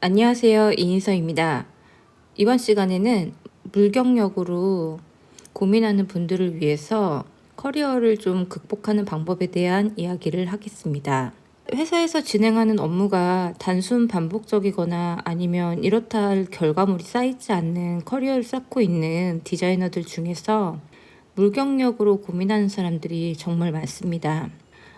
안녕하세요. 이인서입니다. 이번 시간에는 물경력으로 고민하는 분들을 위해서 커리어를 좀 극복하는 방법에 대한 이야기를 하겠습니다. 회사에서 진행하는 업무가 단순 반복적이거나 아니면 이렇다 할 결과물이 쌓이지 않는 커리어를 쌓고 있는 디자이너들 중에서 물경력으로 고민하는 사람들이 정말 많습니다.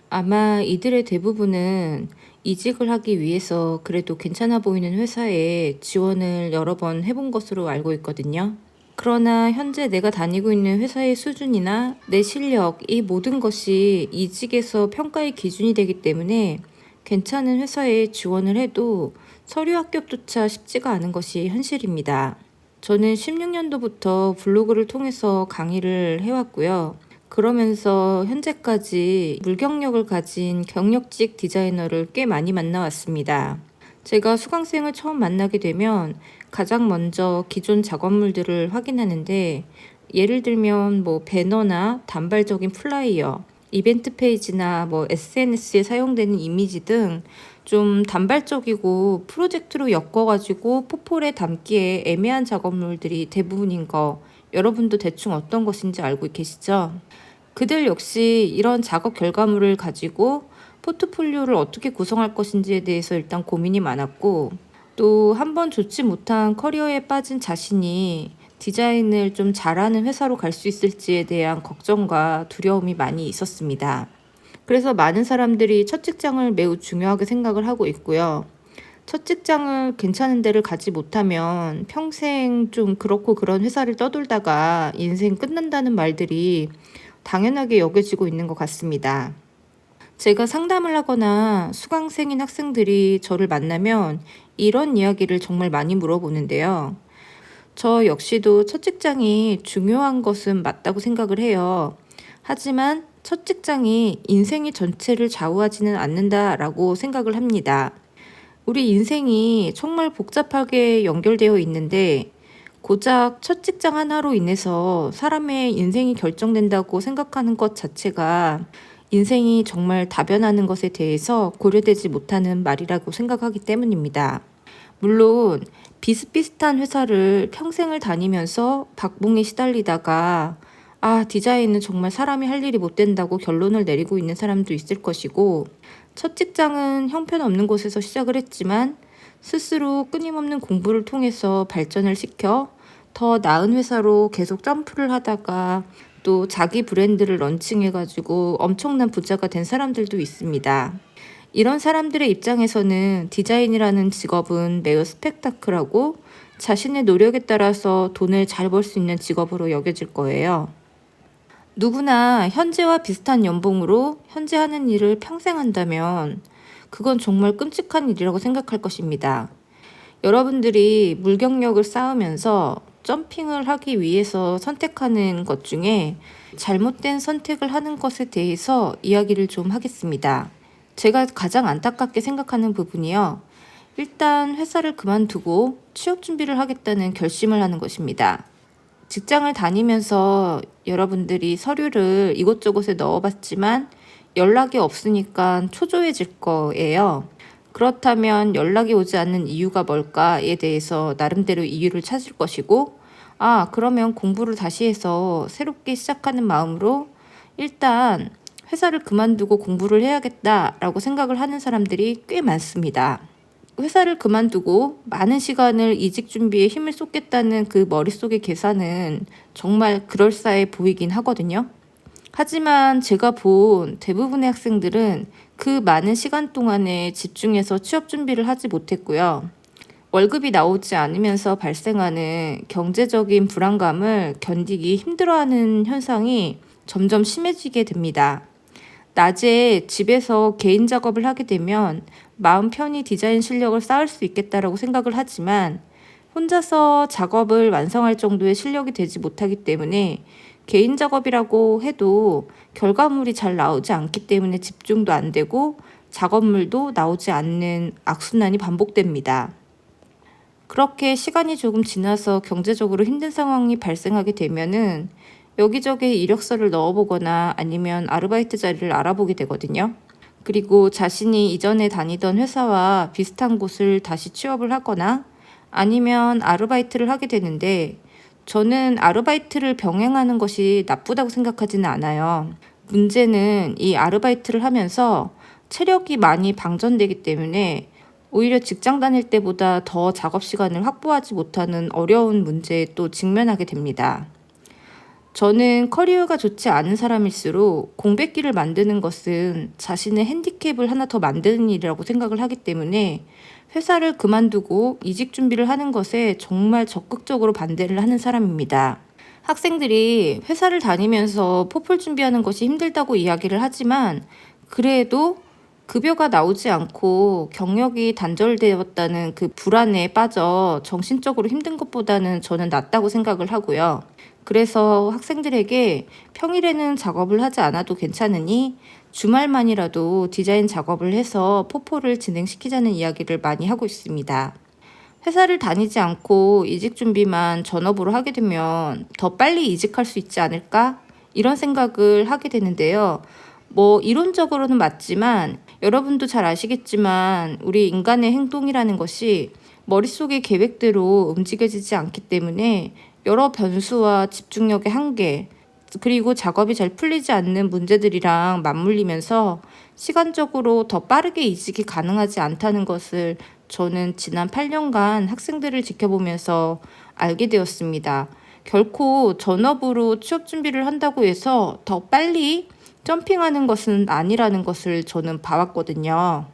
아마 이들의 대부분은 이직을 하기 위해서 그래도 괜찮아 보이는 회사에 지원을 여러 번 해본 것으로 알고 있거든요. 그러나 현재 내가 다니고 있는 회사의 수준이나 내 실력, 이 모든 것이 이직에서 평가의 기준이 되기 때문에 괜찮은 회사에 지원을 해도 서류 합격조차 쉽지가 않은 것이 현실입니다. 저는 16년도부터 블로그를 통해서 강의를 해왔고요. 그러면서 현재까지 물경력을 가진 경력직 디자이너를 꽤 많이 만나왔습니다. 제가 수강생을 처음 만나게 되면 가장 먼저 기존 작업물들을 확인하는데, 예를 들면 배너나 단발적인 플라이어, 이벤트 페이지나 SNS에 사용되는 이미지 등 좀 단발적이고 프로젝트로 엮어가지고 포폴에 담기에 애매한 작업물들이 대부분인 거, 여러분도 대충 어떤 것인지 알고 계시죠? 그들 역시 이런 작업 결과물을 가지고 포트폴리오를 어떻게 구성할 것인지에 대해서 일단 고민이 많았고, 또 한번 좋지 못한 커리어에 빠진 자신이 디자인을 좀 잘하는 회사로 갈 수 있을지에 대한 걱정과 두려움이 많이 있었습니다. 그래서 많은 사람들이 첫 직장을 매우 중요하게 생각을 하고 있고요. 첫 직장을 괜찮은 데를 가지 못하면 평생 좀 그렇고 그런 회사를 떠돌다가 인생 끝난다는 말들이 당연하게 여겨지고 있는 것 같습니다. 제가 상담을 하거나 수강생인 학생들이 저를 만나면 이런 이야기를 정말 많이 물어보는데요. 저 역시도 첫 직장이 중요한 것은 맞다고 생각을 해요. 하지만 첫 직장이 인생의 전체를 좌우하지는 않는다라고 생각을 합니다. 우리 인생이 정말 복잡하게 연결되어 있는데, 고작 첫 직장 하나로 인해서 사람의 인생이 결정된다고 생각하는 것 자체가 인생이 정말 다변하는 것에 대해서 고려되지 못하는 말이라고 생각하기 때문입니다. 물론 비슷비슷한 회사를 평생을 다니면서 박봉에 시달리다가 디자인은 정말 사람이 할 일이 못 된다고 결론을 내리고 있는 사람도 있을 것이고, 첫 직장은 형편없는 곳에서 시작을 했지만 스스로 끊임없는 공부를 통해서 발전을 시켜 더 나은 회사로 계속 점프를 하다가 또 자기 브랜드를 런칭해가지고 엄청난 부자가 된 사람들도 있습니다. 이런 사람들의 입장에서는 디자인이라는 직업은 매우 스펙타클하고 자신의 노력에 따라서 돈을 잘 벌 수 있는 직업으로 여겨질 거예요. 누구나 현재와 비슷한 연봉으로 현재 하는 일을 평생 한다면 그건 정말 끔찍한 일이라고 생각할 것입니다. 여러분들이 물경력을 쌓으면서 점핑을 하기 위해서 선택하는 것 중에 잘못된 선택을 하는 것에 대해서 이야기를 좀 하겠습니다. 제가 가장 안타깝게 생각하는 부분이요. 일단 회사를 그만두고 취업 준비를 하겠다는 결심을 하는 것입니다. 직장을 다니면서 여러분들이 서류를 이곳저곳에 넣어봤지만 연락이 없으니까 초조해질 거예요. 그렇다면 연락이 오지 않는 이유가 뭘까에 대해서 나름대로 이유를 찾을 것이고, 그러면 공부를 다시 해서 새롭게 시작하는 마음으로 일단 회사를 그만두고 공부를 해야겠다라고 생각을 하는 사람들이 꽤 많습니다. 회사를 그만두고 많은 시간을 이직 준비에 힘을 쏟겠다는 그 머릿속의 계산은 정말 그럴싸해 보이긴 하거든요. 하지만 제가 본 대부분의 학생들은 그 많은 시간 동안에 집중해서 취업 준비를 하지 못했고요. 월급이 나오지 않으면서 발생하는 경제적인 불안감을 견디기 힘들어하는 현상이 점점 심해지게 됩니다. 낮에 집에서 개인 작업을 하게 되면 마음 편히 디자인 실력을 쌓을 수 있겠다라고 생각을 하지만 혼자서 작업을 완성할 정도의 실력이 되지 못하기 때문에 개인 작업이라고 해도 결과물이 잘 나오지 않기 때문에 집중도 안 되고 작업물도 나오지 않는 악순환이 반복됩니다. 그렇게 시간이 조금 지나서 경제적으로 힘든 상황이 발생하게 되면은 여기저기 이력서를 넣어보거나 아니면 아르바이트 자리를 알아보게 되거든요. 그리고 자신이 이전에 다니던 회사와 비슷한 곳을 다시 취업을 하거나 아니면 아르바이트를 하게 되는데, 저는 아르바이트를 병행하는 것이 나쁘다고 생각하지는 않아요. 문제는 이 아르바이트를 하면서 체력이 많이 방전되기 때문에 오히려 직장 다닐 때보다 더 작업 시간을 확보하지 못하는 어려운 문제에 또 직면하게 됩니다. 저는 커리어가 좋지 않은 사람일수록 공백기를 만드는 것은 자신의 핸디캡을 하나 더 만드는 일이라고 생각을 하기 때문에 회사를 그만두고 이직 준비를 하는 것에 정말 적극적으로 반대를 하는 사람입니다. 학생들이 회사를 다니면서 포폴 준비하는 것이 힘들다고 이야기를 하지만, 그래도 급여가 나오지 않고 경력이 단절되었다는 그 불안에 빠져 정신적으로 힘든 것보다는 저는 낫다고 생각을 하고요. 그래서 학생들에게 평일에는 작업을 하지 않아도 괜찮으니 주말만이라도 디자인 작업을 해서 포폴을 진행시키자는 이야기를 많이 하고 있습니다. 회사를 다니지 않고 이직 준비만 전업으로 하게 되면 더 빨리 이직할 수 있지 않을까? 이런 생각을 하게 되는데요. 이론적으로는 맞지만 여러분도 잘 아시겠지만 우리 인간의 행동이라는 것이 머릿속의 계획대로 움직여지지 않기 때문에 여러 변수와 집중력의 한계, 그리고 작업이 잘 풀리지 않는 문제들이랑 맞물리면서 시간적으로 더 빠르게 이직이 가능하지 않다는 것을 저는 지난 8년간 학생들을 지켜보면서 알게 되었습니다. 결코 전업으로 취업 준비를 한다고 해서 더 빨리 점핑하는 것은 아니라는 것을 저는 봐왔거든요.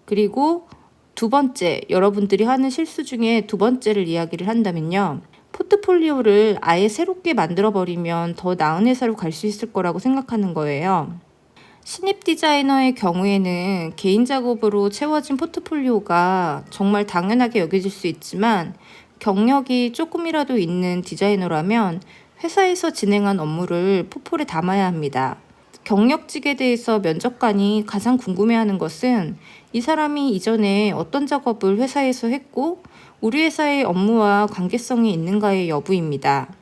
그리고 두 번째, 여러분들이 하는 실수 중에 두 번째를 이야기를 한다면요. 포트폴리오를 아예 새롭게 만들어버리면 더 나은 회사로 갈 수 있을 거라고 생각하는 거예요. 신입 디자이너의 경우에는 개인 작업으로 채워진 포트폴리오가 정말 당연하게 여겨질 수 있지만, 경력이 조금이라도 있는 디자이너라면 회사에서 진행한 업무를 포폴에 담아야 합니다. 경력직에 대해서 면접관이 가장 궁금해하는 것은 이 사람이 이전에 어떤 작업을 회사에서 했고 우리 회사의 업무와 관계성이 있는가의 여부입니다.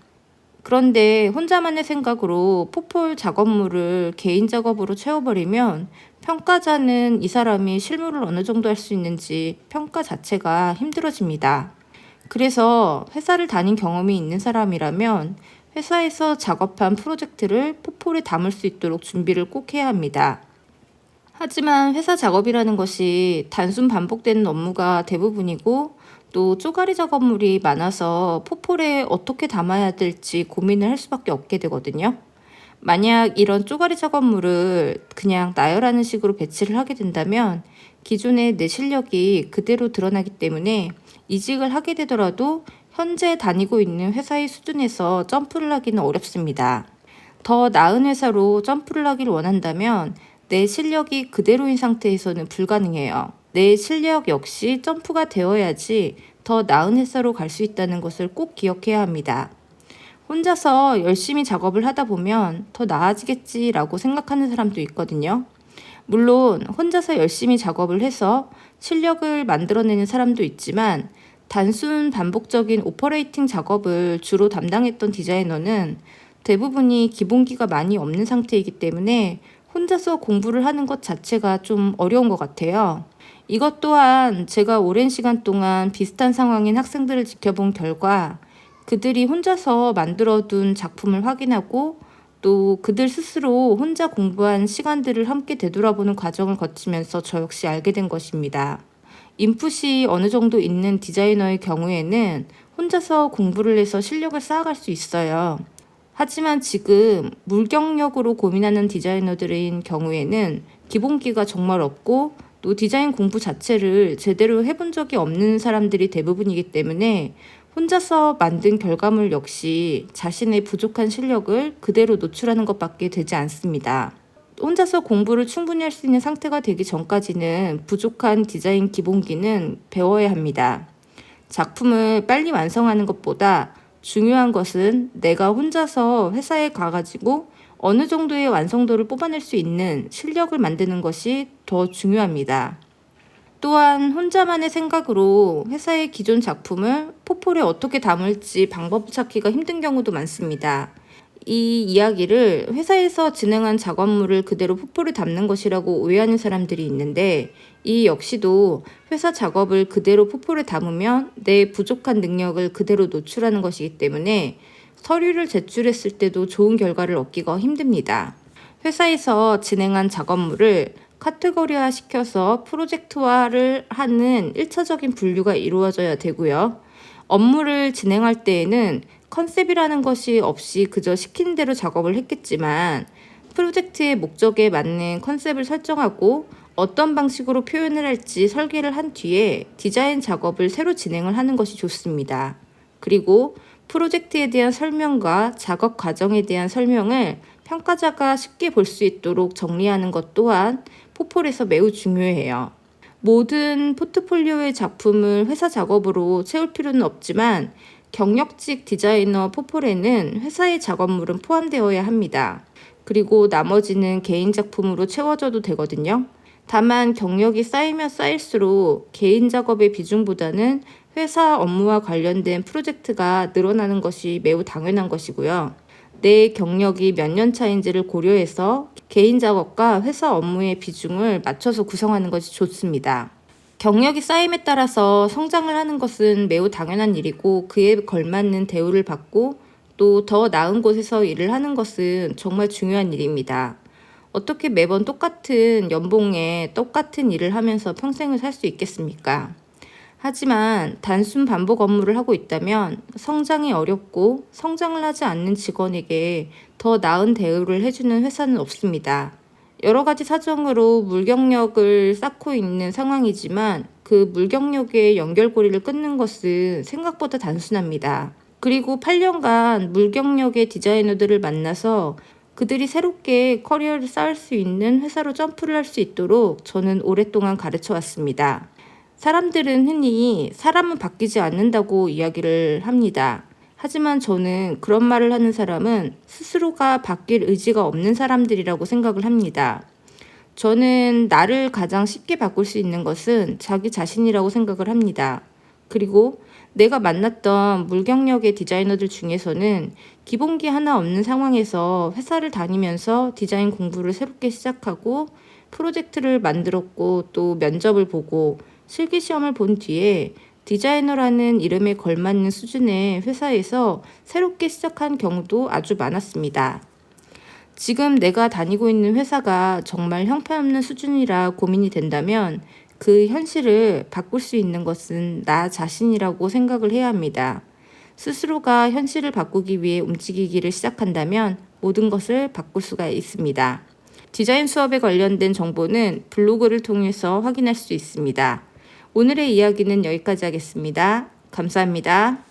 그런데 혼자만의 생각으로 포폴 작업물을 개인 작업으로 채워버리면 평가자는 이 사람이 실무를 어느 정도 할 수 있는지 평가 자체가 힘들어집니다. 그래서 회사를 다닌 경험이 있는 사람이라면 회사에서 작업한 프로젝트를 포폴에 담을 수 있도록 준비를 꼭 해야 합니다. 하지만 회사 작업이라는 것이 단순 반복되는 업무가 대부분이고 또 쪼가리 작업물이 많아서 포폴에 어떻게 담아야 될지 고민을 할 수밖에 없게 되거든요. 만약 이런 쪼가리 작업물을 그냥 나열하는 식으로 배치를 하게 된다면 기존의 내 실력이 그대로 드러나기 때문에 이직을 하게 되더라도 현재 다니고 있는 회사의 수준에서 점프를 하기는 어렵습니다. 더 나은 회사로 점프를 하기를 원한다면 내 실력이 그대로인 상태에서는 불가능해요. 내 실력 역시 점프가 되어야지 더 나은 회사로 갈 수 있다는 것을 꼭 기억해야 합니다. 혼자서 열심히 작업을 하다 보면 더 나아지겠지라고 생각하는 사람도 있거든요. 물론 혼자서 열심히 작업을 해서 실력을 만들어내는 사람도 있지만, 단순 반복적인 오퍼레이팅 작업을 주로 담당했던 디자이너는 대부분이 기본기가 많이 없는 상태이기 때문에 혼자서 공부를 하는 것 자체가 좀 어려운 것 같아요. 이것 또한 제가 오랜 시간 동안 비슷한 상황인 학생들을 지켜본 결과 그들이 혼자서 만들어둔 작품을 확인하고 또 그들 스스로 혼자 공부한 시간들을 함께 되돌아보는 과정을 거치면서 저 역시 알게 된 것입니다. 인풋이 어느 정도 있는 디자이너의 경우에는 혼자서 공부를 해서 실력을 쌓아갈 수 있어요. 하지만 지금 물경력으로 고민하는 디자이너들인 경우에는 기본기가 정말 없고 또 디자인 공부 자체를 제대로 해본 적이 없는 사람들이 대부분이기 때문에 혼자서 만든 결과물 역시 자신의 부족한 실력을 그대로 노출하는 것밖에 되지 않습니다. 혼자서 공부를 충분히 할 수 있는 상태가 되기 전까지는 부족한 디자인 기본기는 배워야 합니다. 작품을 빨리 완성하는 것보다 중요한 것은 내가 혼자서 회사에 가가지고 어느 정도의 완성도를 뽑아낼 수 있는 실력을 만드는 것이 더 중요합니다. 또한 혼자만의 생각으로 회사의 기존 작품을 포폴에 어떻게 담을지 방법 찾기가 힘든 경우도 많습니다. 이 이야기를 회사에서 진행한 작업물을 그대로 포폴에 담는 것이라고 오해하는 사람들이 있는데, 이 역시도 회사 작업을 그대로 포폴에 담으면 내 부족한 능력을 그대로 노출하는 것이기 때문에 서류를 제출했을 때도 좋은 결과를 얻기가 힘듭니다. 회사에서 진행한 작업물을 카테고리화 시켜서 프로젝트화를 하는 1차적인 분류가 이루어져야 되고요. 업무를 진행할 때에는 컨셉이라는 것이 없이 그저 시킨 대로 작업을 했겠지만, 프로젝트의 목적에 맞는 컨셉을 설정하고 어떤 방식으로 표현을 할지 설계를 한 뒤에 디자인 작업을 새로 진행을 하는 것이 좋습니다. 그리고 프로젝트에 대한 설명과 작업 과정에 대한 설명을 평가자가 쉽게 볼 수 있도록 정리하는 것 또한 포폴에서 매우 중요해요. 모든 포트폴리오의 작품을 회사 작업으로 채울 필요는 없지만, 경력직 디자이너 포폴에는 회사의 작업물은 포함되어야 합니다. 그리고 나머지는 개인 작품으로 채워져도 되거든요. 다만 경력이 쌓이면 쌓일수록 개인 작업의 비중보다는 회사 업무와 관련된 프로젝트가 늘어나는 것이 매우 당연한 것이고요. 내 경력이 몇 년 차인지를 고려해서 개인 작업과 회사 업무의 비중을 맞춰서 구성하는 것이 좋습니다. 경력이 쌓임에 따라서 성장을 하는 것은 매우 당연한 일이고, 그에 걸맞는 대우를 받고 또 더 나은 곳에서 일을 하는 것은 정말 중요한 일입니다. 어떻게 매번 똑같은 연봉에 똑같은 일을 하면서 평생을 살 수 있겠습니까? 하지만 단순 반복 업무를 하고 있다면 성장이 어렵고 성장을 하지 않는 직원에게 더 나은 대우를 해주는 회사는 없습니다. 여러 가지 사정으로 물경력을 쌓고 있는 상황이지만, 그 물경력의 연결고리를 끊는 것은 생각보다 단순합니다. 그리고 8년간 물경력의 디자이너들을 만나서 그들이 새롭게 커리어를 쌓을 수 있는 회사로 점프를 할 수 있도록 저는 오랫동안 가르쳐 왔습니다. 사람들은 흔히 사람은 바뀌지 않는다고 이야기를 합니다. 하지만 저는 그런 말을 하는 사람은 스스로가 바뀔 의지가 없는 사람들이라고 생각을 합니다. 저는 나를 가장 쉽게 바꿀 수 있는 것은 자기 자신이라고 생각을 합니다. 그리고 내가 만났던 물경력의 디자이너들 중에서는 기본기 하나 없는 상황에서 회사를 다니면서 디자인 공부를 새롭게 시작하고 프로젝트를 만들었고, 또 면접을 보고 실기시험을 본 뒤에 디자이너라는 이름에 걸맞는 수준의 회사에서 새롭게 시작한 경우도 아주 많았습니다. 지금 내가 다니고 있는 회사가 정말 형편없는 수준이라 고민이 된다면 그 현실을 바꿀 수 있는 것은 나 자신이라고 생각을 해야 합니다. 스스로가 현실을 바꾸기 위해 움직이기를 시작한다면 모든 것을 바꿀 수가 있습니다. 디자인 수업에 관련된 정보는 블로그를 통해서 확인할 수 있습니다. 오늘의 이야기는 여기까지 하겠습니다. 감사합니다.